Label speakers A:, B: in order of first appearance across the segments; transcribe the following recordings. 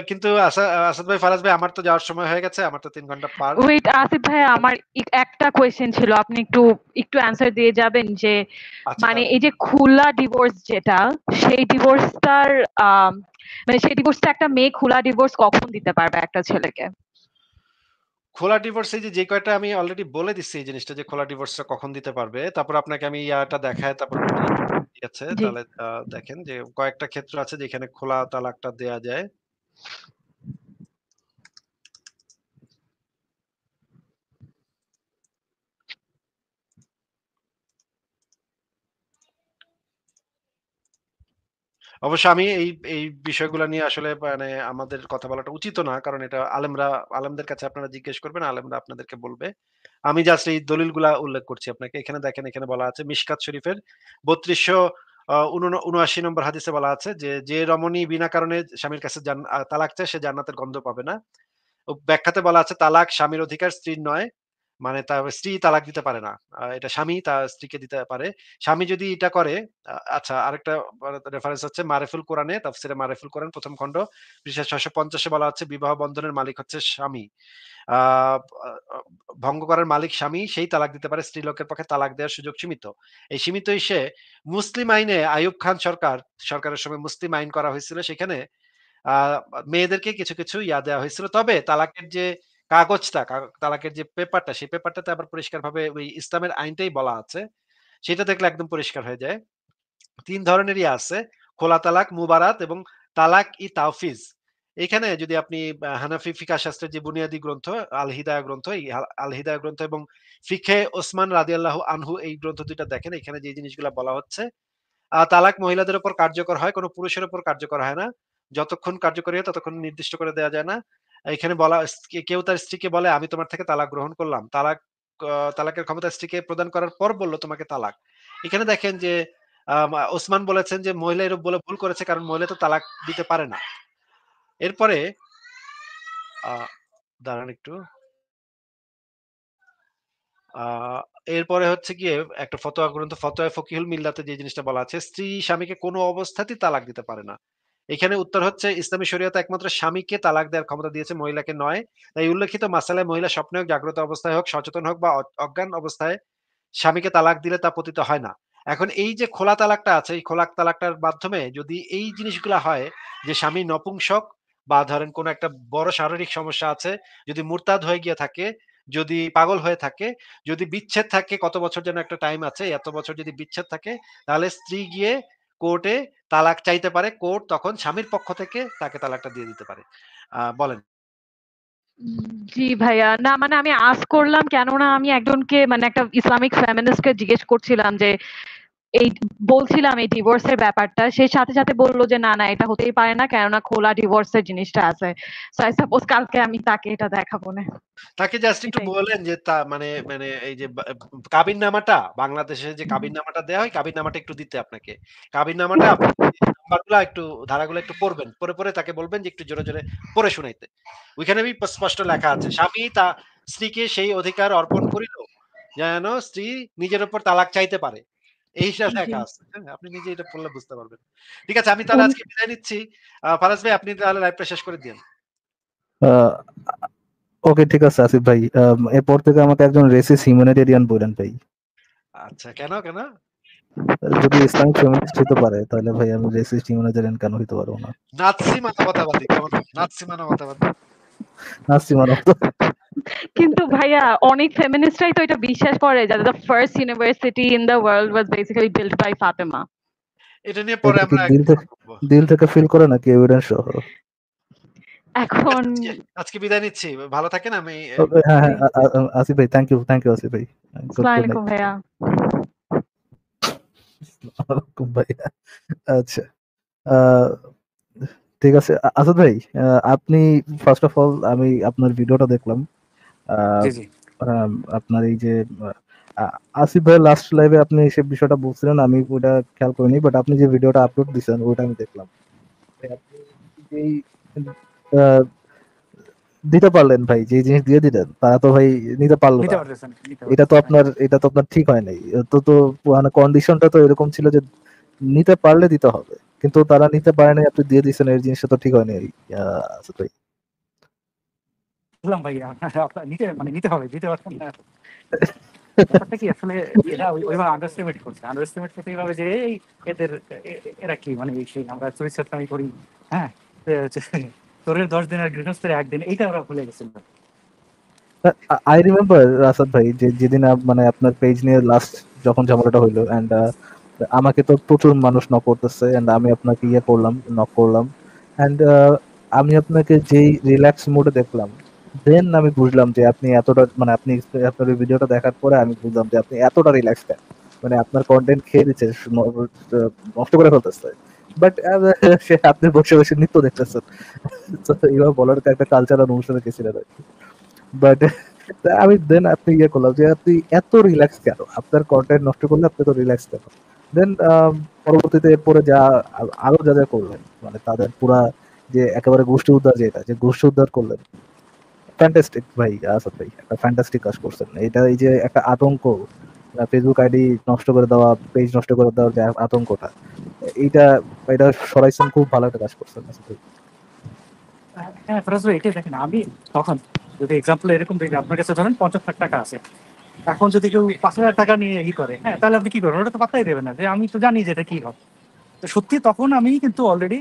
A: কিন্তু আসাদ ভাই, ফারাজ ভাই, আমার তো যাওয়ার সময় হয়ে গেছে, আমার তো 3 ঘন্টা পার।
B: ওয়েট আসিফ ভাই, আমার একটা কোয়েশ্চেন ছিল, আপনি একটু একটু অ্যান্সার দিয়ে যাবেন যে
A: আচ্ছা,
B: মানে এই যে খোলা ডিভোর্স যেটা, সেই ডিভোর্সটার মানে সেই ডিভোর্সটা একটা মেয়ে খোলা ডিভোর্স কখন দিতে পারবে একটা ছেলেকে?
A: খোলা ডিভোর্স এই যে কয়টা আমি অলরেডি বলে দিচ্ছি এই জিনিসটা, যে খোলা ডিভোর্সটা কখন দিতে পারবে। তারপর আপনাকে আমি ইয়াটা দেখায় তারপর বলি। ঠিক আছে?
B: জি।
A: তাহলে দেখেন যে কয়েকটা ক্ষেত্র আছে যেখানে খোলা তালাকটা দেয়া যায়। অবশ্য আমি এই বিষয়গুলো নিয়ে আসলে মানে আমাদের কথা বলাটা উচিতও না। কারণ এটা আলেমদের কাছে আপনারা জিজ্ঞেস করবেন, আলেমরা আপনাদেরকে বলবে। আমি জাস্ট এই দলিলগুলা উল্লেখ করছি আপনাকে। এখানে দেখেন, এখানে বলা আছে মিশকাত শরীফের ৩২৭০ ৭৯ নম্বর হাদিসে বলা আছে যে রমণী বিনা কারণে স্বামীর কাছে তালাক চায়, সে জান্নাতের গন্ধ পাবে না। ব্যাখ্যাতে বলা আছে তালাক স্বামীর অধিকার, স্ত্রীর নয়। মানে তার স্ত্রী তালাক দিতে পারে না। এটা স্বামী তার স্ত্রীকে দিতে পারে। স্বামী যদি এটা করে, আচ্ছা, আরেকটা রেফারেন্স হচ্ছে মারিফুল কোরআনে, তাফসিরে মারিফুল কোরআন ১ম খণ্ড পৃষ্ঠা ৬৫০ এ বলা হচ্ছে বিবাহ বন্ধনের মালিক হচ্ছে স্বামী। আ আ ভঙ্গ করার মালিক স্বামী, সেই তালাক দিতে পারে। স্ত্রীলোকের পক্ষে তালাক দেওয়ার সুযোগ সীমিত। এই সীমিত ইসে মুসলিম আইনে আইয়ুব খান সরকারের সময় মুসলিম আইন করা হয়েছিল। সেখানে আ মেয়েদেরকে কিছু, কিছু দেয়া হয়েছিল। তবে তালাকের যে কাগজটা, তালাকের যে পেপারটা, সেই পেপারটাতে আবার পরিষ্কারভাবে ওই ইসলামের আইনটাই বলা আছে। সেটা দেখলে একদম পরিষ্কার হয়ে যায়। ৩ ধরনেরই আছে। খোলা তালাক, মুবারাত এবং তালাক-ই-তাওফিজ। এখানে যদি আপনি হানাফি ফিকহ শাস্ত্রের যে বুনিয়াদি গ্রন্থ আল হিদায়াহ গ্রন্থ, এই আল হিদায়াহ গ্রন্থ এবং ফিকহে ওসমান রাদিয়াল্লাহু আনহু এই গ্রন্থ ২ টা দেখেন, এখানে যে জিনিসগুলা বলা হচ্ছে, তালাক মহিলাদের উপর কার্যকর হয়, কোন পুরুষের উপর কার্যকর হয় না। যতক্ষণ কার্যকরী হয় ততক্ষণ নির্দিষ্ট করে দেয়া যায় না। এখানে বলা কেউ তার স্ত্রীকে বলে, "আমি তোমার থেকে তালাক গ্রহণ করলাম।" তালাকের ক্ষমতা স্ত্রীকে প্রদান করার পর বলল, "তোমাকে তালাক।" এখানে দেখেন যে ওসমান বলেছেন যে মহিলা এরূপ বলে ভুল করেছে, কারণ মহিলা তো তালাক দিতে পারে না। এরপরে আ দাঁড়ান একটু। আ এরপরে হচ্ছে গিয়ে একটা ফতোয়া গ্রন্থ ফতোয়ায়ে ফকিহুল মিল্লাতে যে জিনিসটা বলা আছে, স্ত্রী স্বামীকে কোনো অবস্থাতেই তালাক দিতে পারে না। এখানে উত্তর হচ্ছে ইসলামী শরীয়তে একমাত্র স্বামীকে তালাক দেওয়ার ক্ষমতা দিয়েছে, মহিলাকে নয়। তাই উল্লেখিত মাসালায় মহিলা স্বপ্নে হোক, জাগ্রত অবস্থায় হোক, সচেতন হোক বা অজ্ঞান অবস্থায় স্বামীকে তালাক দিলে তা পতিত হয় না। এখন এই যে খোলা তালাকটা আছে, এই খোলা তালাকটার মাধ্যমে যদি এই জিনিসগুলা হয়, যে স্বামী নপুংসক বা ধরেন কোনো একটা বড় শারীরিক সমস্যা আছে, যদি মুরতাদ হয়ে গিয়ে থাকে, যদি পাগল হয়ে থাকে, যদি বিচ্ছেদ থাকে, কত বছর যেন একটা টাইম আছে, এত বছর যদি বিচ্ছেদ থাকে, তাহলে স্ত্রী গিয়ে কোর্টে তালাক চাইতে পারে। কোর্ট তখন স্বামীর পক্ষ থেকে তাকে তালাকটা দিয়ে দিতে পারে। বলেন।
B: জি ভাইয়া, না মানে আমি আস্ক করলাম কেননা আমি একজনকে মানে একটা ইসলামিক ফেমিনিস্টকে জিজ্ঞেস করছিলাম যে এই বলছিলাম এই ডিভোর্সের ব্যাপারটা, সে সাথে সাথে বললো যে না না এটা হতেই পারে না, কেননা খোলা ডিভোর্সের জিনিসটা আছে। সো আই সাপোজ কালকে আমি তাকে এটা দেখাবো না।
A: তাকে জাস্ট একটু
B: এটাই।
A: বলেন যে মানে মানে এই যে কাবিননামাটা, বাংলাদেশে যে কাবিননামাটা দেয়া হয়, কাবিননামাটা একটু দিতে আপনাকে। কাবিননামাটা আপনি নাম্বারগুলা একটু, ধারাগুলা একটু পড়বেন। পড়ে তাকে বলবেন যে একটু জোরে, জোরে পড়ে শুনাইতে। ওইখানেই স্পষ্ট লেখা আছে, স্বামী স্ত্রীকে সেই অধিকার অর্পণ করিল যেন স্ত্রী নিজের উপর তালাক চাইতে পারে। এইটা
B: জি।
A: লেখা আছে। হ্যাঁ? আপনি নিজে এটা পড়লে বুঝতে পারবেন। ঠিক আছে, আমি তাহলে আজকে বিদায় নিচ্ছি। ফারাজ ভাই, আপনি তাহলে লাইভটা শেষ করে দিয়েন।
C: আহ, ওকে, ঠিক আছে আসিফ ভাই। এরপর থেকে আমাকে একজন রেসিস্ট হিউম্যানিটেরিয়ান বলেন ভাই।
A: আচ্ছা, কেন, কেন?
C: যদি ইসলামিক ফেমিনিস্ট হতে পারে তাহলে ভাই আমি রেসিস্ট হিউম্যানিটেরিয়ান কেন হতে পারবো না?
A: নাৎসি মানবতাবাদী, কেমন? নাৎসি মানবতাবাদী।
C: নাস্তি মানব।
B: কিন্তু ভাইয়া অনেক ফেমিনিস্টরাই তো এটা বিশ্বাস করে যে the first university in the world was basically built by Fatima.
A: এটা নিয়ে পরে
C: এটা কি
A: আমরা একদিন কথা বলবো।
C: দিল থেকে ফিল করে নাকি এভিডেন্স সহ?
A: ঠিক
B: এখন
A: আছে, আজকে বিদায় নিচ্ছি। ভালো থাকেন। আমি
C: Okay, হ্যাঁ
B: জি।
C: হ্যাঁ, আসিফ ভাই, থ্যাংক ইউ আসিফ ভাই। গুড
B: আসসালামু
C: গুড
B: আলাইকুম
C: নাইট।
B: ভাইয়া।
C: ভাই, আচ্ছা, আহ, ঠিক আছে। আসাদ ভাই, আপনি ফার্স্ট অফ অল আমি আপনার ভিডিওটা দেখলাম। আহ,
D: জি জি
C: আপনার এই যে আসিফ ভাই লাস্ট লাইভে আপনি সে বিষয়টা বলছিলেন, আমি ওটা খেয়াল করিনি, বাট আপনি যে ভিডিওটা আপলোড দিয়েছেন ওটা আমি দেখলাম। আপনি যেই আহ, দিতে পারলেন ভাই, যে জিনিস দিয়ে দিলেন তারা তো ভাই নিতে পারলো
D: নিতে
C: না।
D: পারতেছেন নিতে পারতেছেন
C: এটা তো আপনার ঠিক হয় নাই। তো তো মানে কন্ডিশনটা তো এরকম ছিল যে নিতে পারলে দিতে হবে। কিন্তু তারা নিতে পারে নাই, আপনি দিয়ে দিচ্ছেন, এই জিনিসটা তো ঠিক হয়নি। আসাদ ভাই
D: বুঝলাম ভাই, আপনার নিতে হবে, দিতে পারছেন না। ব্যাপারটা কি আসলে এরা ওইভাবে আন্ডারস্টিমেট করতে এইভাবে যে এই এদের এরা কি এই সেই আমরা চুরি চালামি করি, হ্যাঁ, তোরের 10 দিন আর গৃহস্থের 1 দিন, এইটা ওরা ভুলে গেছিল।
C: আই রিমেম্বার আসাদ ভাই, যে যেদিন আপনার পেজ নিয়ে লাস্ট যখন ঝামেলাটা হইলো, এন্ড আমাকে তো প্রচুর মানুষ নক করতেছে, এন্ড আমি আপনাকে নক করলাম, এন্ড আমি আপনাকে যেই রিল্যাক্স মোডে দেখলাম, দেন আমি বুঝলাম যে আপনি এতটা আপনার ওই ভিডিওটা দেখার পরে আমি বুঝলাম যে আপনি এতটা রিল্যাক্স কেন, আপনার কন্টেন্ট খেয়ে দিচ্ছে, নষ্ট করে ফেলতেছে, বাট সে আপনি বসে বসে নৃত্য দেখতেছেন। তো এইভাবে বলার একটা কালচারাল অনুষ্ঠানে গেছিলেন আর কি। বাট আমি দেন আপনি করলাম যে আপনি এত রিল্যাক্স কেন, আপনার কন্টেন্ট নষ্ট করলে আপনি তো রিল্যাক্স কেন। দেন পরবর্তীতে এরপরে আরো যা যা করলেন, তাদের পুরা যে একেবারে গোষ্ঠী উদ্ধার, যে গোষ্ঠী উদ্ধার করলেন, ফ্যান্টাস্টিক ভাই আসাদ ভাই, একটা ফ্যান্টাস্টিক কাজ করছেন। এটা এই যে একটা আতঙ্ক, ফেসবুক আইডি নষ্ট করে দেওয়া, পেজ নষ্ট করে দেওয়ার যে আতঙ্কটা, এইটা এটা সরাইছেন, খুব ভালো একটা কাজ করছেন আসাদ ভাই।
D: হ্যাঁ ফরাজ ভাই, এটাই দেখেন, আমি তখন যদি এক্সাম্পল এরকম দেখি, আপনার কাছে ধরেন 50 লাখ টাকা আছে, এখন যদি কেউ 5,000 টাকা নিয়ে করে, হ্যাঁ, তাহলে আপনি কি করবেন? ওটা তো পাত্তাই দেবেন না, যে আমি তো জানি যে এটা কি হবে। তো সত্যি তখন আমি কিন্তু অলরেডি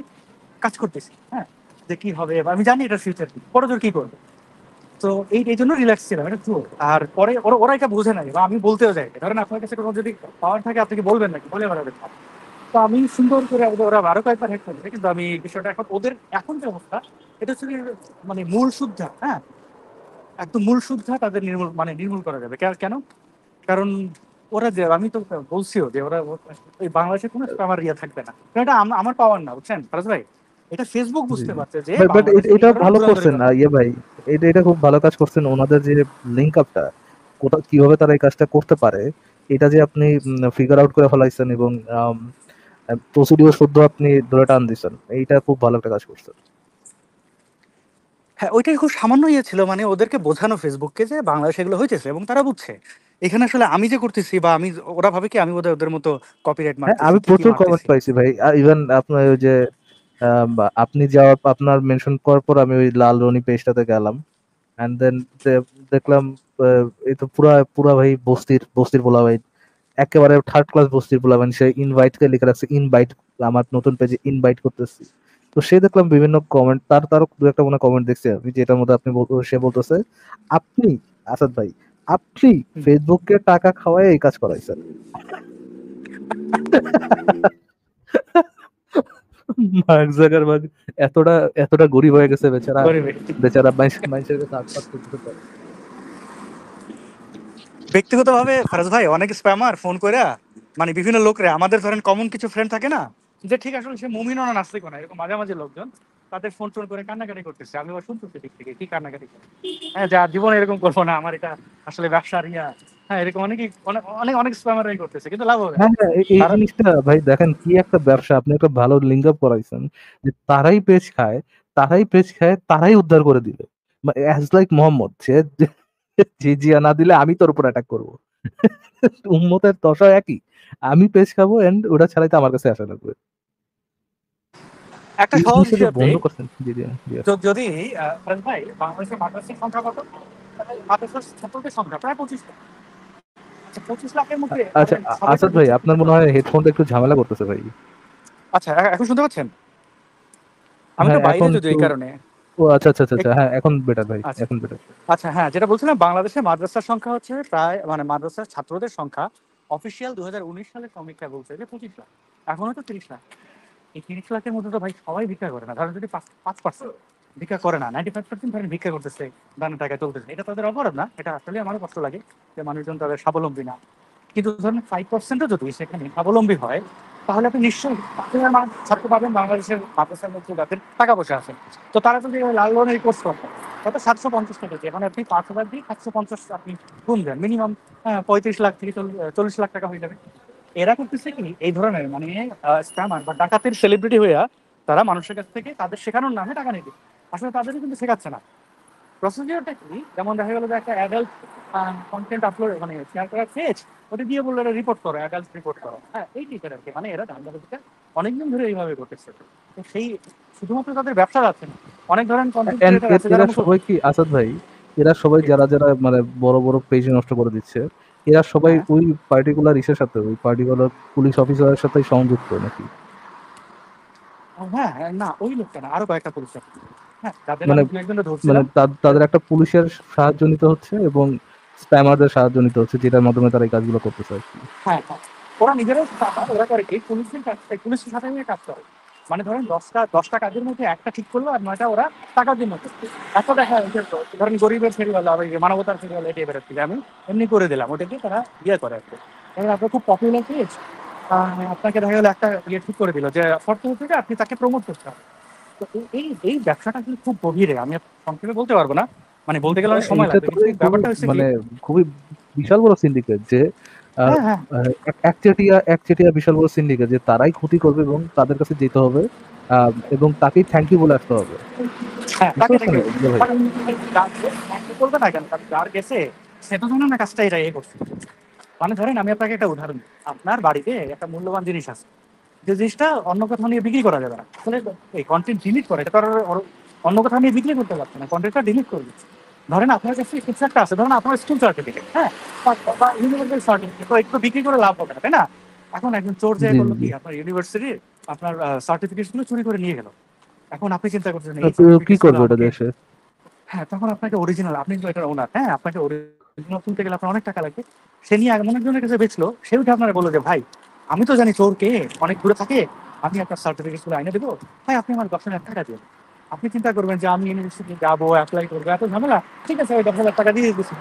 D: কাজ করতেছি, হ্যাঁ, যে কি হবে, বা আমি জানি এটা ফিউচার কি, বড় জোর কি করবে। তো এই জন্য রিল্যাক্স ছিলাম, এটা ট্রু। আর পরে ওরা এটা বোঝে নাই, বা আমি বলতেও যাই, ধরেন আপনার কাছে কোনো যদি পাওয়ার থাকে, আপনি কি বলবেন নাকি, বলে বেড়াবেন না। তো আমি সুন্দর করে ওরা আরো কয়েকবার হেড করেছে, কিন্তু আমি বিষয়টা এখন যে অবস্থা, এটা হচ্ছে কি, মূল শুদ্ধা, হ্যাঁ, একদম মূল শুদ্ধা তাদের নির্মূল করা যাবে। কেন? কারণ ওরা যে, আমি তো বলছিও যে ওরা ওই বাংলাদেশে কোনো আমার থাকবে না, কারণ এটা আমার পাওয়ার না, বুঝছেন ফরাজ ভাই। এটা ফেসবুক বুঝতে পারছে যে
C: বাট
D: বাংলাদেশে এই
C: এটা
D: ধরনের
C: ভালো
D: দূরাদূরি
C: করছেন
D: করে।
C: ভাই, এটা খুব ভালো কাজ করছেন। ওনাদের যে লিঙ্ক আপটা, কিভাবে তারা এই কাজটা করতে পারে, এটা যে আপনি ফিগার আউট করে ফেলাইছেন, এবং প্রসিডিওর শুদ্ধ আপনি ধরে টান দিচ্ছেন, এইটা খুব ভালো একটা কাজ করছেন।
D: হ্যাঁ, ওইটাই খুব সামান্য ছিল, ওদেরকে বোঝানো ফেসবুককে যে বাংলাদেশে এগুলো হইতেছে, এবং তারা বুঝছে। এখানে আসলে আমি যে করতেছি, বা ওরা ভাবে কি আমি ওদের মতো কপিরাইট
C: হ্যাঁ,
D: মারতেছি,
C: আমি
D: কি
C: প্রচুর কমেন্ট
D: মারতেছি।
C: পাইছি ভাই, ইভেন আপনার ওই যে আপনি আপনার মেনশন করার পর আমি ওই লাল রনি পেজটাতে গেলাম, এন্ড দেন দেখলাম এই তো পুরা পুরা ভাই বস্তির পোলা ভাই, একেবারে থার্ড ক্লাস বস্তির পোলা, সে ইনভাইট কে লিখে রাখছে, ইনভাইট, আমার নতুন পেজে ইনভাইট করতেছি। তো সে দেখলাম বিভিন্ন কমেন্ট, তারও দু একটা মনে কমেন্ট দেখছি আমি, যেটার মধ্যে সে বলতেছে, আপনি আসাদ ভাই, আপনি ফেসবুককে টাকা খাওয়ায় এই কাজ করাইছেন। মার্ক জাগারবার্গ এতটা এতটা গরিব হয়ে গেছে বেচারা, বেচারা মানুষের কাছে হাত পাত করতে পারে।
D: ব্যক্তিগতভাবে ফারাজ ভাই অনেক স্প্যামার ফোন করে, বিভিন্ন লোকরে, আমাদের ধরেন কমন কিছু ফ্রেন্ড থাকে না, যে ঠিক আসলে সে মুমিনও না নাস্তিক না, এরকম মাঝামাঝি লোকজন, তাদের ফোন করে কান্নাকাটি করতেছে। আমি আবার শুনতেছি দিক থেকে কি কান্নাকাটি করে, হ্যাঁ, যা জীবনে এরকম করবো না, আমার এটা আসলে ব্যবসার হ্যাঁ, এরকম অনেক অনেক অনেক স্প্যামারই করতেছে, কিন্তু লাভ হবে না।
C: হ্যাঁ হ্যাঁ, এই জিনিসটা ভাই দেখেন, কি একটা ব্যবসা, আপনি একটা ভালো লিঙ্ক আপ করাইছেন, যে তারাই পেজ খায়, তারাই উদ্ধার করে দিবে, অ্যাজ লাইক মোহাম্মদ, সে জিয়া না দিলে আমি তোর উপর অ্যাটাক করবো। উম্মতের দশা একই, আমি পেজ খাবো, এন্ড ওটা ছাড়াইতে আমার কাছে আসা লাগবে।
D: একটা
C: এই
D: সহজ
C: জিনিসটা যে
D: হিসাব
C: বন্ধ
D: দেই,
C: করছেন, জি জি জি।
D: যদি ফারাজ ভাই, বাংলাদেশের মাদ্রাসার সংখ্যা কত? মাদ্রাসার ছাত্রদের সংখ্যা প্রায় 25 লাখ। আচ্ছা, 25 লাখের মধ্যে
C: আচ্ছা,
D: সবাই তো
C: আসাদ ভাই,
D: বুঝছে
C: আপনার মনে হয় হেডফোনটা একটু ঝামেলা করতেছে ভাই।
D: আচ্ছা, এখন শুনতে পাচ্ছেন? আমি
C: হ্যাঁ,
D: তো বাইরে
C: এখন
D: যদিও,
C: একটু,
D: এই কারণে।
C: ও আচ্ছা আচ্ছা আচ্ছা, হ্যাঁ এখন বেটার ভাই,
D: আচ্ছা
C: এখন বেটার।
D: আচ্ছা, হ্যাঁ, যেটা বলছিলাম, বাংলাদেশে মাদ্রাসার সংখ্যা হচ্ছে প্রায়, মাদ্রাসার ছাত্রদের সংখ্যা অফিসিয়াল 2019 সালের সমীক্ষা বলছে যে 25 লাখ। এখন হয়তো 30 লাখ। এই 30 লাখের মধ্যে তো ভাই সবাই ভিক্ষা করে না, ধরেন যদি 5% ভিক্ষা করে না, 95% ধরেন ভিক্ষা করতেছে, দানের টাকা চলতেছে, এটা তাদের অপরাধ না, এটা আসলে আমারও কষ্ট লাগে যে মানুষজন তাদের স্বাবলম্বী না। কিন্তু ধরেন 5%ও যদি সেখানে স্বাবলম্বী হয়, তাহলে আপনি নিশ্চয়ই 5,000 ছাত্র পাবেন বাংলাদেশের মাদ্রাসার মধ্যে যাদের টাকা পয়সা আছে। তো তারা যদি লাল লোনের কোর্স করে, তাতে 750 টাকা, এখন আপনি 5,000 দিয়ে 750 আপনি গুণ দেন, মিনিমাম 35 লাখ থেকে 40 লাখ টাকা হয়ে যাবে। এরা করতেছে কি, এই ধরনের স্ক্যামার বা ডাকাতের সেলিব্রিটি হইয়া তারা মানুষের কাছ থেকে তাদের শেখানোর নামে টাকা নিবে, আসলে তাদেরই কিন্তু শেখাচ্ছে না। প্রসিডিওরটা কি, যেমন দেখা গেল যে একটা অ্যাডাল্ট কন্টেন্ট আপলোড মানে শেয়ার করার পেজ, ওটা দিয়ে বললো এটা রিপোর্ট করো, অ্যাডাল্ট রিপোর্ট করো, হ্যাঁ এই টাইপের আর কি। মানে এরা ধান্দাবাজিটা অনেকদিন ধরে এইভাবে করতেছে। তো সেই শুধুমাত্র তাদের ব্যবসা যাচ্ছে না, অনেক ধরনের কন্টেন্ট
C: And
D: ক্রিয়েটার আছে যারা
C: এরা সবাই কি আসাদ ভাই, এরা সবাই যারা যারা মানে বড় বড় পেজ নষ্ট করে দিচ্ছে, এরা সবাই
D: হ্যাঁ।
C: ওই পার্টিকুলার ইসের সাথে, ওই পার্টিকুলার পুলিশ অফিসারের সাথে সংযুক্ত নাকি?
D: হ্যাঁ হ্যাঁ, না ওই লোকটা না, আরো কয়েকটা পুলিশ আছে। হ্যাঁ, যাদের
C: মানে
D: আমি দু একজনকে
C: মানে
D: ধরছিলাম।
C: তাদের একটা পুলিশের সাহায্য নিতে হচ্ছে এবং স্প্যামারদের সাহায্য নিতে হচ্ছে, যেটার মাধ্যমে তারা এই কাজগুলো করতেছে আর কি।
D: হ্যাঁ হ্যাঁ, ওরা নিজেরাও ওরা করে কি, পুলিশের সাথে নিয়ে কাজ করে। মানে ধরেন 10টা কাজের মধ্যে একটা ঠিক করলো আর 9টা ওরা টাকার জন্য করছে। এত দেখা যাচ্ছে তো, ধরেন গরিবের ফেরিওয়ালা, মানবতার ফেরিওয়ালা এটাই বেরোচ্ছে যে আমি এমনি করে দিলাম, ওটাকে তারা ইয়ে করে আর কি। এবার আপনার খুব পপুলার পেজ, আপনাকে দেখা গেলো একটা ইয়ে ঠিক করে দিল যে শর্ত হচ্ছে যে আপনি তাকে প্রমোট করতে হবে। তো এই এই ব্যবসাটা কিন্তু খুব গভীরে, আমি সংক্ষেপে বলতে পারবো না, মানে বলতে গেলে অনেক সময়
C: এটা
D: লাগবে,
C: তো
D: কিন্তু ব্যাপারটা হচ্ছে কি।
C: মানে খুবই বিশাল বড় সিন্ডিকেট যে
D: হ্যাঁ হ্যাঁ
C: একচেটিয়া বিশাল বড় সিন্ডিকেট, যে তারাই ক্ষতি করবে এবং তাদের কাছে যেতে হবে এবং তাকেই থ্যাংক ইউ বলে আসতে হবে।
D: হ্যাঁ,
C: বুঝতে
D: তাকে
C: পারছেন
D: দেখে
C: ভাই?
D: বলবে না কেন, যার গেছে সে তো জানে না কাজটা এটা করছে। মানে ধরেন আমি আপনাকে একটা উদাহরণ দিই, আপনার বাড়িতে একটা মূল্যবান জিনিস আছে, যে জিনিসটা অন্য কোথাও নিয়ে বিক্রি করা যাবে না, আসলে এই কন্টেন্ট ডিলিট করে, এটা কারণ অন্য কোথাও নিয়ে বিক্রি করতে পারছে না, কন্টেন্টটা ডিলিট করে দিচ্ছে। ধরেন আপনার কাছে কিছু একটা আছে, ধরেন আপনার স্কুল সার্টিফিকেট, হ্যাঁ, বা ইউনিভার্সিটি সার্টিফিকেট, তো একটু বিক্রি করে লাভ হবে না, তাই না? এখন একজন চোর যে
C: জি
D: করলো কি,
C: জি।
D: আপনার ইউনিভার্সিটি আপনার সার্টিফিকেট গুলো চুরি করে নিয়ে গেল। এখন আপনি চিন্তা করছেন এই
C: তো কি
D: সার্টিফিকেট গুলো
C: করবে এটা
D: আমাকে,
C: দেশে?
D: হ্যাঁ তখন আপনাকে অরিজিনাল, আপনি তো এটার ওনার, হ্যাঁ আপনাকে অরিজিনাল তুলতে গেলে আপনার অনেক টাকা লাগবে। সে নিয়ে এমন একজনের কাছে বেচলো, সে উঠে আপনারা বললো যে ভাই আমি তো জানি চোর কে, অনেক দূরে থাকে, আমি আপনার সার্টিফিকেট গুলো আইনে দেবো, ভাই আপনি আমার 10,000 টাকা দিন। আপনি চিন্তা করবেন যে আমি ইউনিভার্সিটি যাবো, অ্যাপ্লাই করবো, এত ঝামেলা, ঠিক আছে ওই 10,000 টাকা দিয়ে দিচ্ছি।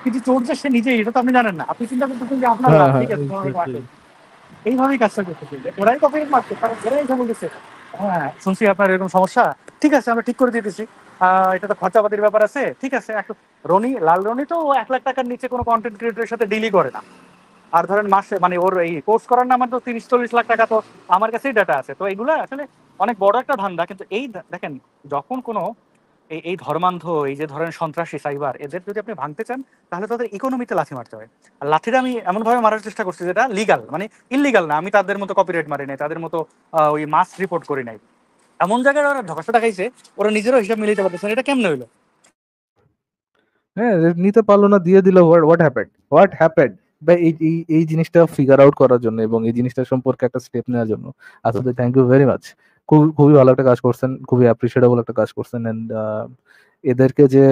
D: কিন্তু চোর যে সে নিজেই, এটা তো আপনি জানেন না, আপনি চিন্তা করতেছেন যে আপনার লাভ,
C: হ্যাঁ হ্যাঁ,
D: ঠিক আছে তোমার
C: exactly.
D: মার্কেট। এইভাবেই কাজটা করতেছে, ওরাই কপিরাইট মারছে, কারণ ওরাই এসে বলতেছে হ্যাঁ শুনছি আপনার এরকম সমস্যা, ঠিক আছে আমরা ঠিক করে দিতেছি, এটা তো খরচাপাতির ব্যাপার আছে, ঠিক আছে। লাল রনি তো 1 লাখ টাকার নিচে কোনো কন্টেন্ট ক্রিয়েটরের সাথে ডিলই করে না। আর ধরেন মাসে মানে ওর এই কোর্স করার নামে তো 30-40 লাখ টাকা তো আমার কাছেই ডাটা আছে। তো এইগুলো আসলে অনেক বড় একটা ধান্দা। কিন্তু এই দেখেন, যখন কোনো এই ধর্মান্ধ, এই যে ধরেন সন্ত্রাসী সাইবার, এদের যদি আপনি ভাঙতে চান তাহলে তাদের ইকোনমিতে লাথি মারতে হয়। আর লাঠিটা আমি এমন ভাবে মারার চেষ্টা করছি যেটা লিগাল, মানে ইললিগাল না। আমি তাদের মতো কপিরাইট মারি নাই, তাদের মতো ওই মাস রিপোর্ট করি নাই। এমন জায়গায় ওরা ধসা দেখাইছে, ওরা নিজেরও হিসাব মিলাইতে পারতেছে না, এটা কেমনে হইলো?
C: হ্যাঁ, নিতে পারলো না, দিয়ে দিল। হোয়াট হ্যাপেন্ড বা এই জিনিসটা ফিগার আউট করার জন্য এবং এই জিনিসটা সম্পর্কে একটা স্টেপ নেওয়ার জন্য আসলে থ্যাংক ইউ ভেরি মাচ। খুবই ভালো একটা কাজ করছেন, খুবই অ্যাপ্রিসিয়েটেবল একটা কাজ করছেন। এন্ড এদেরকে যে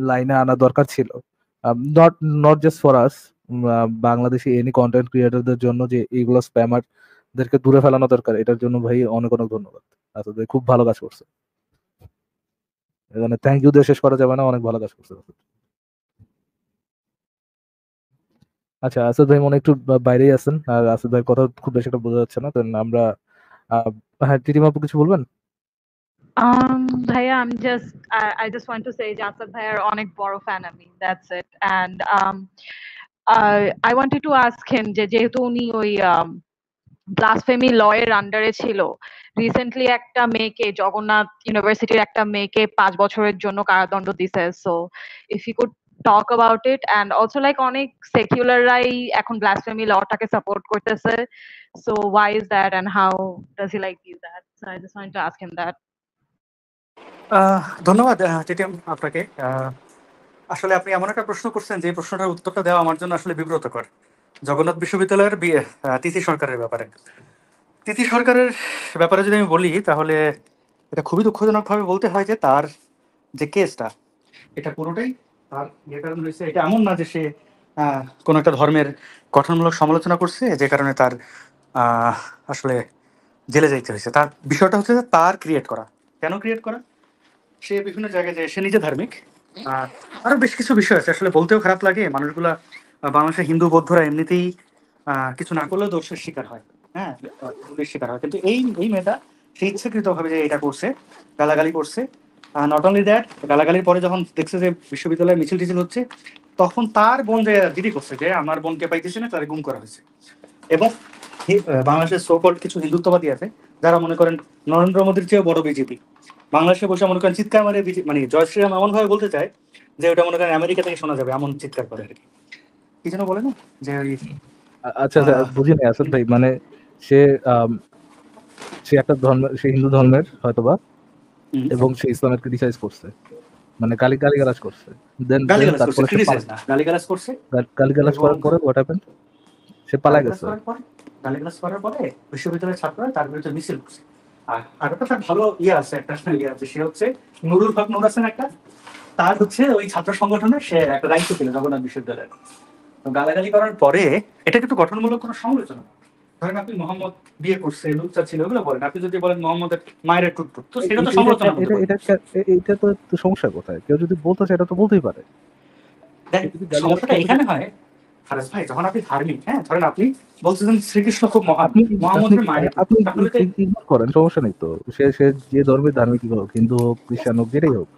C: লাইনে আনা দরকার ছিল, not not just for us, Bangladeshi any content ক্রিয়েটরদের জন্য, যে এইগুলো স্প্যামারদেরকে দূরে ফেলানো দরকার, এটার জন্য ভাই অনেক অনেক ধন্যবাদ। আসলে খুব ভালো কাজ করছে, এখানে থ্যাংক ইউ দিয়ে শেষ করা যাবে না, অনেক ভালো কাজ করছে। আচ্ছা, আসাদ ভাই মনে হয় একটু বাইরেই আছেন, আর আসাদ ভাই কথা খুব বেশি একটা বোঝা যাচ্ছে না, তো আমরা আহ, হ্যাঁ, টিটিমা আপু কিছু বলবেন?
B: Bhaiya, I just want to say Jasad Bhaiya onek boro fan ami. That's it. And I wanted to ask him যে যেহেতু উনি ওই ব্লাসফেমি ল এর আন্ডারে ছিল, রিসেন্টলি একটা মেয়েকে, জগন্নাথ ইউনিভার্সিটির একটা মেয়েকে 5 বছরের জন্য কারাদণ্ড দিছে। So if you could talk about it, and also like অনেক সেকুলাররাই এখন ব্লাসফেমি লটাকে সাপোর্ট করতেছে, so why is that and how does he like view that? So I just wanted to ask him that.
D: ধন্যবাদ TTM আপনাকে। আসলে আপনি এমন একটা প্রশ্ন করছেন যে প্রশ্নটার উত্তরটা দেওয়া আমার জন্য আসলে বিব্রতকর। জগন্নাথ বিশ্ববিদ্যালয়ের তিথি সরকারের ব্যাপারে, তিথি সরকারের ব্যাপারে যদি আমি বলি, তাহলে এটা খুবই দুঃখজনকভাবে বলতে হয় যে তার যে কেসটা, এটা পুরোটাই তার যে কারণ হয়েছে, এটা এমন না যে সে কোনো একটা ধর্মের গঠনমূলক সমালোচনা করছে যে কারণে তার আসলে জেলে যাইতে হয়েছে। তার বিষয়টা হচ্ছে যে তার ক্রিয়েট করা। কেন ক্রিয়েট করা? সে বিভিন্ন জায়গায় যায়, সে নিজে ধার্মিক। আরো বেশ কিছু বিষয় আছে, আসলে বলতেও খারাপ লাগে। মানুষগুলা বাংলাদেশের হিন্দু বৌদ্ধরা এমনিতেই কিছু না করলেও দোষের শিকার হয়, হ্যাঁ ভুলের শিকার হয়। কিন্তু এই মেয়েটা সে ইচ্ছাকৃত ভাবে যে এটা করছে, গালাগালি করছে। নট অনলি দ্যাট, গালাগালির পরে যখন দেখছে যে বিশ্ববিদ্যালয়ে মিছিল টিছিল হচ্ছে, তখন তার বোন যে দিদি করছে যে আমার বোনকে পাইতেছে না, তার গুম করা হয়েছে। এবং বাংলাদেশের সোকল্ড কিছু হিন্দুত্ববাদী আছে যারা মনে করেন নরেন্দ্র মোদীর চেয়েও বড় বিজেপি, বাংলাদেশে বসে মনে করেন চিৎকার মারে মানে জয় শ্রীরাম এমন ভাবে বলতে চায় যে ওটা মনে করেন আমেরিকা থেকে শোনা যাবে, এমন চিৎকার করে আর কি। কি যেন বলে না যে ওই
C: আচ্ছা আচ্ছা, বুঝি নাই আসল ভাই, মানে সে সে একটা ধর্মের, সে হিন্দু ধর্মের হয়তোবা, এবং সে ইসলামের ক্রিটিসাইজ করছে, মানে গালিগালাজ করছে, দেন
D: গালিগালাজ করছে,
C: তারপরে
D: ক্রিটিসাইজ না, গালিগালাজ করছে।
C: গালিগালাজ করার পরে হোয়াট হ্যাপেন্ড, সে পালা গেছে।
D: গালিগালাজ করার পরে বিশ্ববিদ্যালয়ের ছাত্ররা তার বিরুদ্ধে মিছিল করছে। আর একটা তার ভালো আছে, একটা ইয়ে আছে, সে হচ্ছে নুরুল হক নূর আছেন একটা, তার হচ্ছে ওই ছাত্র সংগঠনের সে একটা দায়িত্ব ছিল জগন্নাথ বিশ্ববিদ্যালয়ের। তো গালাগালি করার পরে এটা কিন্তু গঠনমূলক কোনো সমালোচনা। ধরেন আপনি মোহাম্মদ বিয়ে করছে, লুচ্চা ছিল, ওগুলো বলেন। আপনি যদি বলেন মোহাম্মদের মায়ের টুকটুক, তো সেটা তো সমালোচনা হতে পারে।
C: এটা তো সমস্যা কোথায়? কেউ যদি বলতে চায় এটা তো বলতেই পারে।
D: সমস্যাটা এখানে হয় ফারাজ ভাই, যখন আপনি ধার্মিক, হ্যাঁ ধরেন আপনি বলছেন শ্রীকৃষ্ণ খুব মহান, মোহাম্মদের মায়ের
C: আপনি ইগনোর করেন, সমস্যা নেই তো। সে যে ধর্মের ধার্মিক হোক, হিন্দু হোক, খ্রিস্টান হোক, যেটাই হোক,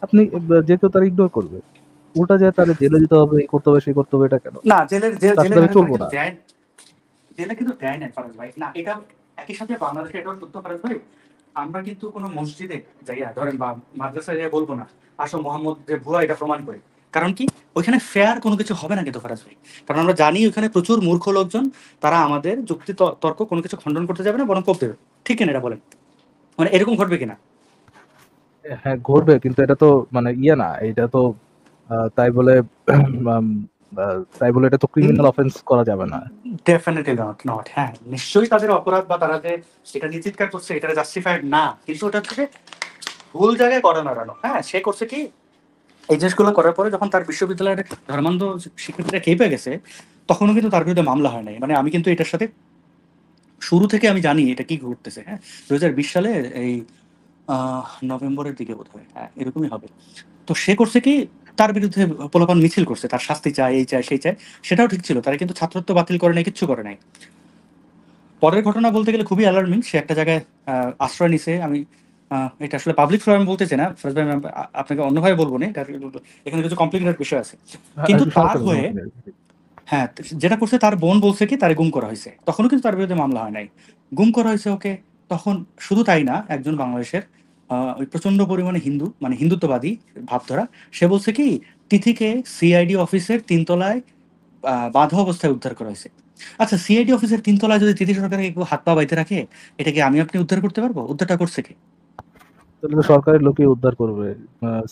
C: আপনি যে কেউ তার ইগনোর করবে। উল্টা যায় তার জেলে যেতে হবে, এই করতে হবে, সেই করতে হবে, এটা কেন?
D: না, জেলে
C: চলবো না,
D: জেলে কিন্তু দেয় না ফারাজ ভাই। না, এটা একই সাথে বাংলাদেশে এটাও সত্য ফারাজ ভাই, আমরা কিন্তু কোনো মসজিদে যাইয়া ধরেন বা মাদ্রাসায় যাই বলবো না আসো মোহাম্মদ যে ভুয়া, এটা প্রমাণ করে। কারণ কি, ওইখানে ফেয়ার কোনো কিছু হবে না কিন্তু ফারাজ ভাই। কারণ আমরা জানি ওইখানে প্রচুর মূর্খ লোকজন, তারা আমাদের যুক্তি তর্ক কোনো কিছু খণ্ডন করতে যাবে না, বরং কোপ দেবে। ঠিক কিনা এটা বলেন? মানে এরকম ঘটবে কিনা?
C: হ্যাঁ ঘটবে, কিন্তু এটা তো মানে ইয়ে না, এটা তো তাই বলে এটা তো ক্রিমিনাল অফেন্স করা যাবে না।
D: Definitely not. হ্যাঁ নিশ্চয়ই তাদের অপরাধ, বা তারা যে এটা নিয়ে চিৎকার করছে এটা জাস্টিফাইড না, কিন্তু ওটা থেকে ভুল জায়গায় করা নাড়ানো। হ্যাঁ, সে করছে কি, এই জিনিসগুলো করার পরে যখন তার বিশ্ববিদ্যালয়ের ধর্মান্ধ শিক্ষার্থীরা খেপে গেছে, তখনও কিন্তু তার বিরুদ্ধে মামলা হয় নাই। মানে আমি কিন্তু এটার সাথে শুরু থেকে আমি জানি এটা কি ঘটতেছে। হ্যাঁ, 2020 সালে এই নভেম্বরের দিকে বোধ হয়, হ্যাঁ এরকমই হবে। তো সে করছে কি, তার বিরুদ্ধে পোলাপান মিছিল করছে, তার শাস্তি চায়, এই চায়, সেই চায়। সেটাও ঠিক ছিল, তারা কিন্তু ছাত্রত্ব বাতিল করে নাই, কিচ্ছু করে নাই। পরের ঘটনা বলতে গেলে খুবই অ্যালার্মিং। সে একটা জায়গায় আশ্রয় নিছে। আমি এটা আসলে পাবলিক ফোরামে বলতে চাই না ফারাজ ভাই, আপনাকে অন্যভাবে বলবো না, এখানে কিছু কমপ্লিকেটেড বিষয় আছে। কিন্তু তার হয়ে হ্যাঁ, যেটা করছে তার বোন বলছে কি তারে গুম করা হয়েছে, তখনও কিন্তু তার বিরুদ্ধে মামলা হয় নাই, গুম করা হয়েছে ওকে। তখন শুধু তাই না, একজন বাংলাদেশের ওই প্রচন্ড পরিমাণে হিন্দু, মানে হিন্দুত্ববাদী ভাবধারা, সে বলছে কি তিথিকে সিআইডি অফিসের 3 তলায় বাঁধা অবস্থায় উদ্ধার করা হয়েছে। আচ্ছা, সিআইডি অফিসের 3 তলায় যদি তিথি সরকারকে একটু হাত পা বাইতে রাখে, এটাকে আমি আপনি উদ্ধার করতে পারবো? উদ্ধারটা করছে কি?
C: তাহলে তো সরকারের লোকই উদ্ধার করবে।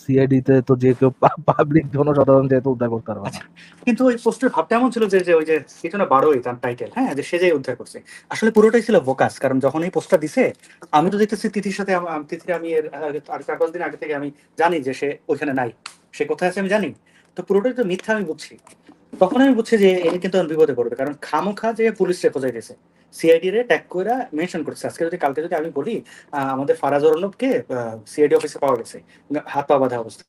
C: সিআইডি তে তো যে কেউ পাবলিক জনসাধারণ যেহেতু উদ্ধার করতে পারবে না।
D: কিন্তু ওই পোস্টের ভাবটা এমন ছিল যে ওই যে কিছু না 12ই তার টাইটেল, হ্যাঁ, যে সে যে উদ্ধার করছে, আসলে পুরোটাই ছিল বোকাস। কারণ যখন এই পোস্টটা দিছে, আমি তো দেখতেছি তিথির সাথে তিথির আমি আর 4-5 দিন আগে থেকে আমি জানি যে সে ওইখানে নাই, সে কোথায় আছে আমি জানি। তো পুরোটাই তো মিথ্যা আমি বুঝছি। তখন আমি বুঝছি যে এর কিন্তু বিপদে পড়বে, কারণ খামোখা যে পুলিশ রে খোঁজাই গেছে, সিআইডি রে ট্যাগ করে মেনশন করছে। আজকে যদি কালকে যদি আমি বলি আমাদের ফারাজ অর্ণবকে সিআইডি অফিসে পাওয়া গেছে হাত পা বাঁধা অবস্থা,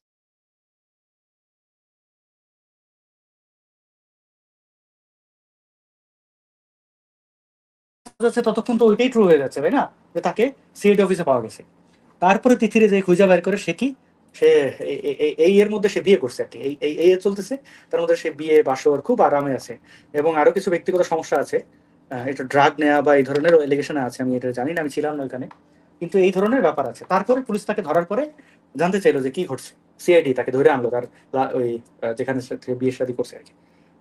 D: ততক্ষণ তো ওইটাই ট্রু হয়ে যাচ্ছে, তাই না, যে তাকে সিআইডি অফিসে পাওয়া গেছে। তারপরে তিথিরে যে খুঁজে বের করে সে কি, সে এই এর মধ্যে সে বিয়ে করছে আর কি, এই চলতেছে, তার মধ্যে সে বিয়ে বাসর খুব আরামে আছে। এবং আরো কিছু ব্যক্তিগত সমস্যা আছে, এটা ড্রাগ নেওয়া বা এই ধরনের এলিগেশন আছে, আমি এটা জানি না, আমি ছিলাম না ওখানে, কিন্তু এই ধরনের ব্যাপার আছে। তারপরে পুলিশ তাকে ধরার পরে জানতে চাইলো যে কি ঘটছে, সিআইডি তাকে ধরে আনলো তার ওই যেখানে বিয়ে শাদী করছে আর কি।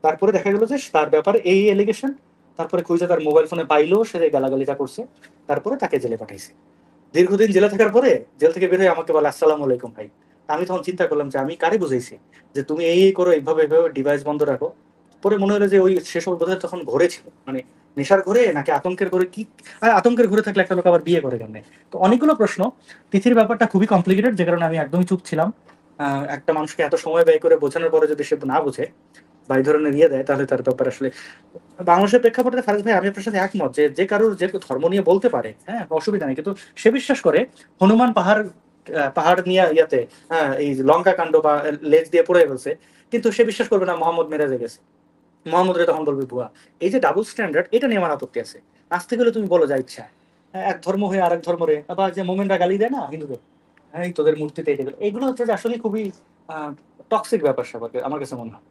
D: তারপরে দেখা গেলো যে তার ব্যাপারে এই এলিগেশন। তারপরে খুঁজে তার মোবাইল ফোনে পাইলো, সে গালাগালিটা করছে, তারপরে তাকে জেলে পাঠাইছে। দীর্ঘদিন জেলে থাকার পরে জেল থেকে বের হয়ে আমাকে বলে আসসালামু আলাইকুম ভাই। আমি তখন চিন্তা করলাম যে আমি কারে বুঝাইছি যে তুমি এই করো, এইভাবে ডিভাইস বন্ধ রাখো। পরে মনে হলো যে ওই সেসব বোধহয় তখন ঘরে ছিল, মানে নেশার ঘরে নাকি আতঙ্কের ঘরে, কি আতঙ্কের ঘরে থাকলে একটা লোক আবার বিয়ে করে কেন? তো অনেকগুলো প্রশ্ন। তিথির ব্যাপারটা খুবই কমপ্লিকেটেড, যে কারণে আমি একদমই চুপ ছিলাম। একটা মানুষকে এত সময় ব্যয় করে বোঝানোর পরে যদি সে না বুঝে বা এই ধরনের ইয়ে দেয়, তাহলে তার ব্যাপারে আসলে বাংলাদেশের প্রেক্ষাপটে ফারাজ ভাই আমি আপনার সাথে একমত যে কারোর যে ধর্ম নিয়ে বলতে পারে, হ্যাঁ অসুবিধা নেই, কিন্তু সে বিশ্বাস করে হনুমান পাহাড় নিয়ে ইয়াতে, হ্যাঁ এই লঙ্কা কাণ্ড বা লেজ দিয়ে পড়ে গেছে, কিন্তু সে বিশ্বাস করবে না মোহাম্মদ মেরাজে গেছে, মোহাম্মদরে তখন বলবে ভুয়া। এই যে ডাবল স্ট্যান্ডার্ড, এটা নিয়ে আমার আপত্তি আছে। আসতে গেলে তুমি বলো যা ইচ্ছা, এক ধর্ম হয়ে আরেক ধর্মরে, আবার যে মোমেনরা গালি দেয় না হিন্দুদের, হ্যাঁ এই তোদের মূর্তিতে এগুলো হচ্ছে যে আসলে খুবই টক্সিক ব্যাপার স্যাপার আমার কাছে মনে হয়।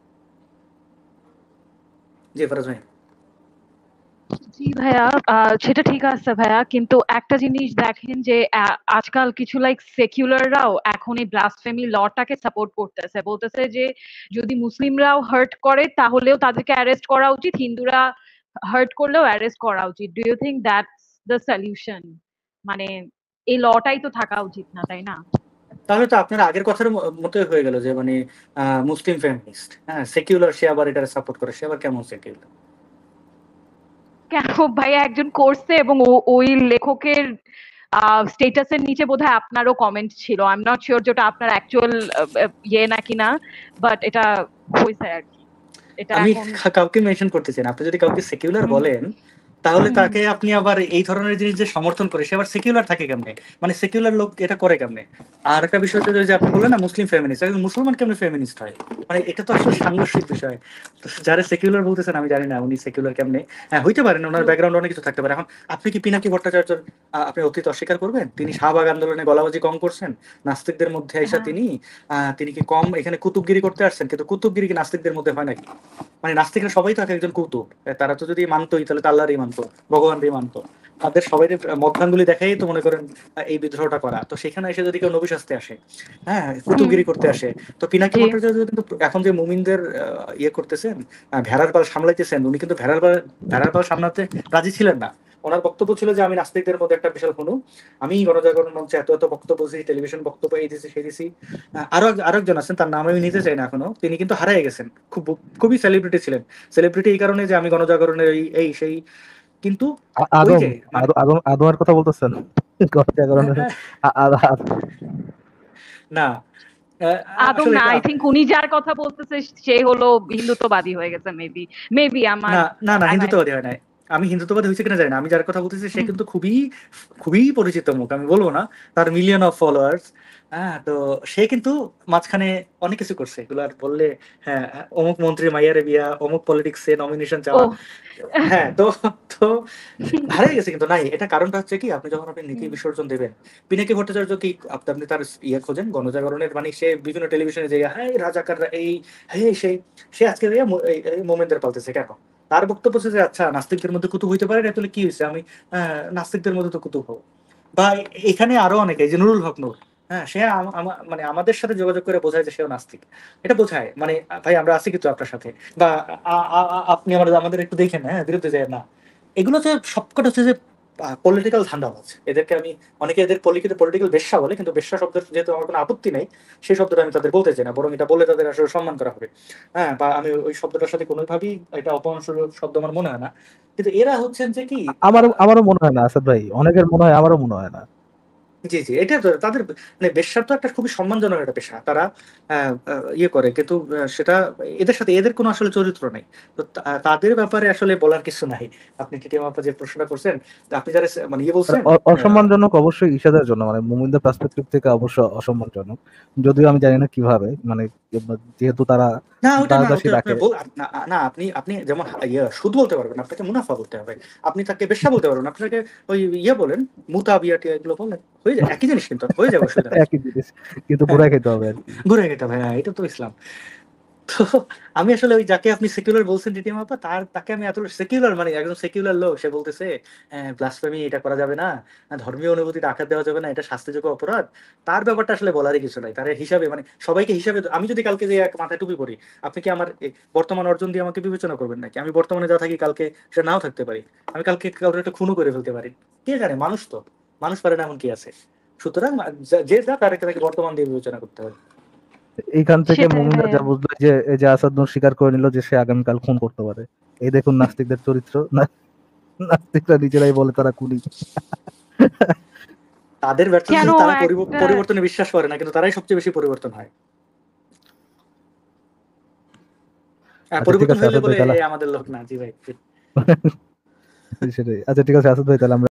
D: জি ফারাজ ভাই।
B: জি ভাইয়া, সেটা ঠিক আছে ভাইয়া, কিন্তু একটা জিনিস দেখেন যে আজকাল কিছু লাইক সেকুলাররাও এখন এই ব্লাসফেমি লটাকে সাপোর্ট করতেছে, বলতেছে যে যদি মুসলিমরাও হার্ট করে তাহলেও তাদেরকে অ্যারেস্ট করা উচিত, হিন্দুরা হার্ট করলেও অ্যারেস্ট করা উচিত। Do you think that's the solution? মানে এই লটাই তো থাকা উচিত না, তাই না?
D: তাহলে তো আপনার আগের কথার মতোই হয়ে গেল যে মানে মুসলিম ফেমিনিস্ট, হ্যাঁ সেকুলার, সে আবার এটা সাপোর্ট করে, সে আবার কেমন সেকুলার?
B: কেন ভাইয়া, একজন করছে এবং ওই লেখকের স্টেটাসের নিচে বোধহয় আপনারও কমেন্ট ছিল। আই এম নট শিওর যেটা আপনার অ্যাকচুয়াল ইয়ে নাকি না, বাট এটা হয়েছে আর কি। এটা
D: আমি
B: এখন
D: কাউকে মেনশন করতেছি না। আপনি যদি কাউকে সেকুলার
B: হুম
D: বলেন, তাহলে
B: হুম
D: তাকে আপনি আবার এই ধরনের জিনিস যে সমর্থন করে, সে আবার সেকুলার থাকে কেমনে? মানে সেকুলার লোক এটা করে কেমনে? আর একটা বিষয় হচ্ছে যে আপনি বললেন না মুসলিম ফেমিনিস্ট, একজন মুসলমান কেমনে ফেমিনিস্ট হয়? মানে এটা তো আসলে সাংঘর্ষিক বিষয়। তো যারা সেকুলার বলতেছেন আমি জানি না উনি সেকুলার কেমনে। হ্যাঁ হইতে পারেন, ওনার ব্যাকগ্রাউন্ড অনেক কিছু থাকতে পারে। এখন আপনি কি পিনাকি ভট্টাচার্য আপনি অতীত অস্বীকার করবেন? তিনি শাহবাগ আন্দোলনে গলাবাজি কম করছেন, নাস্তিকদের মধ্যে আইসা
B: হ্যাঁ
D: তিনি কি কম এখানে কুতুবগিরি করতে আসছেন? কিন্তু কুতুবগিরি কি নাস্তিকদের মধ্যে হয় নাকি? মানে নাস্তিকরা সবাই তো এক একজন কৌতুক। তারা তো যদি মানতোই তাহলে তো আল্লাহরই মানতো, ভগবানরই মানতো। তাদের সবাই মধ্যাঙ্গুলি দেখাই তো মনে করেন এই বিদ্রোহটা করা। তো সেখানে এসে যদি কেউ নবী সাজতে আসে, হ্যাঁ
B: হুম
D: কুতুবগিরি করতে আসে, তো পিনাকি
B: জি
D: ভট্টাচার্য কিন্তু এখন যে মুমিনদের ইয়ে করতেছেন, ভেড়ার পাল সামলাইতেছেন, উনি কিন্তু ভেড়ার পাল সামলাতে রাজি ছিলেন না। ওনার বক্তব্য ছিল যে আমি নাস্তিকদের মধ্যে একটা বিশাল হনু, আমি গণজাগরণ মঞ্চে এত এত বক্তব্য দিয়েছি, টেলিভিশন বক্তব্য এই দিয়েছি সেই দিয়েছি। আরেকজন আছেন, তার নাম আমি নিতে চাই না এখনো, তিনি কিন্তু হারিয়ে গেছেন, খুবই সেলিব্রিটি ছিলেন। সেলিব্রিটি এই কারণে যে আমি গণজাগরণের এই সেই, কিন্তু ওই
C: আদম
D: যে মানে
C: আদমের কথা বলতেছেন? গণজাগরণের
D: না
B: আদম
D: আসলে
B: না,
D: এটা
B: আই থিংক উনি যার কথা বলতেছে সে হলো হিন্দুত্ববাদী হয়ে গেছে, মেবি মেবি আমার
D: না না না
B: জানা।
D: হিন্দুত্ববাদী হয় নাই। আমি হিন্দুত্ববাদী হয়েছে কিনা জানি না, আমি যার কথা বলতেছি সে কিন্তু খুবই খুবই পরিচিত মুখ, আমি বলবো না, তার মিলিয়ন অফ ফলোয়ার্স। হ্যাঁ তো সে কিন্তু মাঝখানে অনেক কিছু করছে, এগুলো আর বললে, হ্যাঁ অমুক মন্ত্রী মাইয়ারে বিয়া, অমুক পলিটিক্সে নমিনেশন
B: ও
D: চাওয়া, হ্যাঁ তো তো হারিয়ে গেছে কিন্তু নাই। এটা কারণটা হচ্ছে কি, আপনি যখন আপনি নীতি বিসর্জন দেবেন, পিনাকি ভট্টাচার্য কি আপনি তার ইয়ে খোঁজেন গণজাগরণের, মানে সে বিভিন্ন টেলিভিশনে যে হ্যাঁ রাজাকাররা এই হ্যাঁ সেই, সে আজকে মোমেনদের পালতেছে কেন? তার বক্তব্য হচ্ছে যে আচ্ছা নাস্তিকদের মধ্যে কুতুব হইতে পারে না, তাহলে কি হয়েছে, আমি নাস্তিকদের মধ্যে তো কুতুব হবো। বা এখানে আরো অনেকে, এই যে নুরুল হক নূর, হ্যাঁ সে মানে আমাদের সাথে যোগাযোগ করে বোঝায় যে সেও নাস্তিক। এটা বোঝায় মানে ভাই আমরা আছি কিন্তু আপনার সাথে, বা আপনি আমাদের একটু দেখেন, হ্যাঁ বিরুদ্ধে যায় না। এগুলো যে সবকটা হচ্ছে যে পলিটিক্যাল ধান্দাবাজ। এদেরকে আমি, অনেকে এদের পলিটিক্যাল বেশ্যা বলে, কিন্তু বেশ্যা শব্দের যেহেতু আমার কোনো আপত্তি নাই, সেই শব্দটা আমি তাদের বলতে চাই না, বরং এটা বলে তাদের আসলে সম্মান করা হবে। হ্যাঁ বা আমি ওই শব্দটার সাথে কোনোভাবেই এটা অপমানসূচক শব্দ আমার মনে হয় না। কিন্তু এরা হচ্ছেন যে কি
C: আমারও মনে হয় না আসাদ ভাই, অনেকের মনে হয়, আমারও মনে হয় না।
D: জি জি এটা তো তাদের মানে বেশ্যার তো একটা খুবই সম্মানজনক একটা পেশা, তারা ইয়ে করে, কিন্তু সেটা এদের সাথে এদের কোনো আসলে চরিত্র নেই। তো তাদের ব্যাপারে আসলে বলার কিছু নাই। আপনি টিটিএম আপা যে প্রশ্নটা করছেন, তো আপনি যারা মানে ইয়ে
C: মানে
D: বলছেন,
C: অসম্মানজনক অবশ্যই ইশাদের জন্য, মানে মুমিনদের পার্সপেক্টিভ থেকে অবশ্য অসম্মানজনক। যদিও আমি জানি না কিভাবে, মানে যেহেতু তারা
D: না ওটা না,
C: দাসদাসী
D: ওটা
C: রাখে।
D: আপনার না না, আপনি যেমন সুদ বলতে পারবেন, আপনাকে মুনাফা বলতে হবে। আপনি তাকে বেশ্যা বলতে পারবেন, আপনাকে ওই ইয়ে বলেন, মুতা বিয়া টিয়া এগুলো বলেন, হয়ে যায় একই জিনিস, কিন্তু হয়ে যাবে, অসুবিধা নেই।
C: একই জিনিস, কিন্তু
D: হ্যাঁ
C: ঘুরে খেতে হবে আর কি।
D: ঘুরে গেটা ভাই, এটা তো ইসলাম। তো আমি আসলে ওই যাকে আপনি সেকুলার বলছেন টিটিএম আপা, তাকে আমি এত সেকুলার, মানে একজন সেকুলার লোক, সে বলতেছে ব্লাসফেমি এটা করা যাবে না, ধর্মীয় অনুভূতিতে আঘাত দেওয়া যাবে না, এটা শাস্তিযোগ্য অপরাধ। তার ব্যাপারটা আসলে বলারই কিছু নাই। তার হিসাবে মানে সবাইকে হিসাবে, আমি যদি কালকে যে এক মাথায় টুপি পরি, আপনি কি আমার বর্তমান অর্জন দিয়ে আমাকে বিবেচনা করবেন নাকি? আমি বর্তমানে যা থাকি কালকে সেটা নাও থাকতে পারি, আমি কালকে কাউকে একটা খুনও করে ফেলতে পারি। কে জানে, মানুষ তো, মানুষ পারে না এমন কি আছে? সুতরাং যে যা তাকে বর্তমান দিয়ে বিবেচনা করতে হবে।
C: এইখান থেকে
B: সেটাই
C: মুমিনরা
B: ভাইয়া।
C: যা বুঝলো যে এই যে আসাদ নূর স্বীকার করে নিল যে সে আগামীকাল খুন করতে পারে। এই দেখুন নাস্তিকদের চরিত্র, নাস্তিকরা নিজেরাই বলে তারা খুনি।
D: তাদের ব্যর্থতা
B: কেন
D: যে তারা
B: একটা
D: পরিবর্তনে বিশ্বাস করে না, কিন্তু তারাই সবচেয়ে বেশি পরিবর্তন হয়।
C: আচ্ছা ঠিক
D: পরিবর্তন
C: আছে
D: হইলে
C: আসাদ ভাই
D: বলে
C: তাহলে
D: আমাদের লোক না, জি ভাই।
C: সেটাই। আচ্ছা ঠিক আছে আসাদ ভাই, তাহলে আমরা